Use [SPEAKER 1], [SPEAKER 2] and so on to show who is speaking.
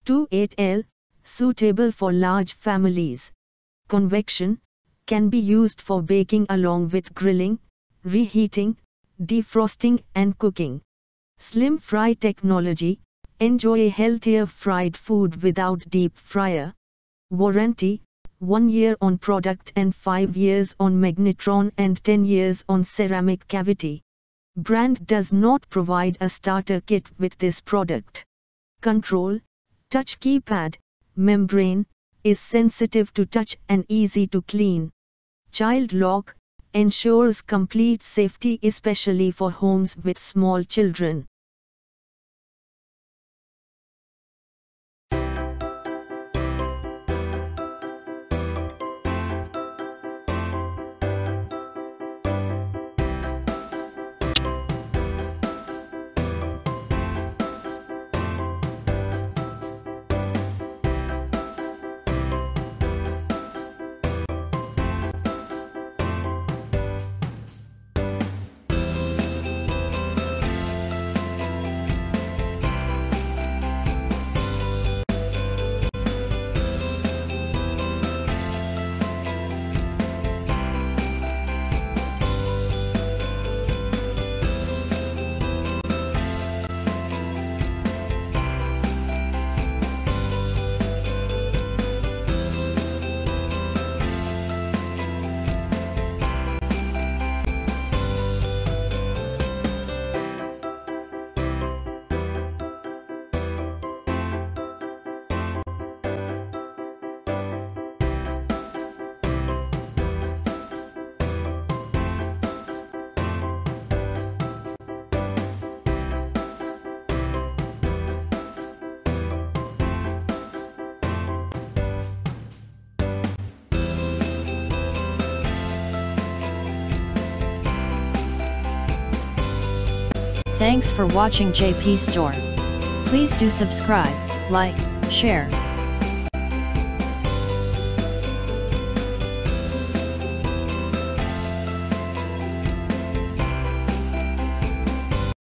[SPEAKER 1] 2TL, suitable for large families. Convection, can be used for baking along with grilling, reheating, defrosting and cooking. SlimFry technology, enjoy healthier fried food without deep fryer. Warranty, 1 year on product and 5 years on Megnetron and 10 years on ceramic cavity. Brand does not provide a starter kit with this product. Control, touch keypad, membrane, is sensitive to touch and easy to clean. Child lock, ensures complete safety especially for homes with small children.
[SPEAKER 2] Thanks for watching JP Store. Please do subscribe, like, share,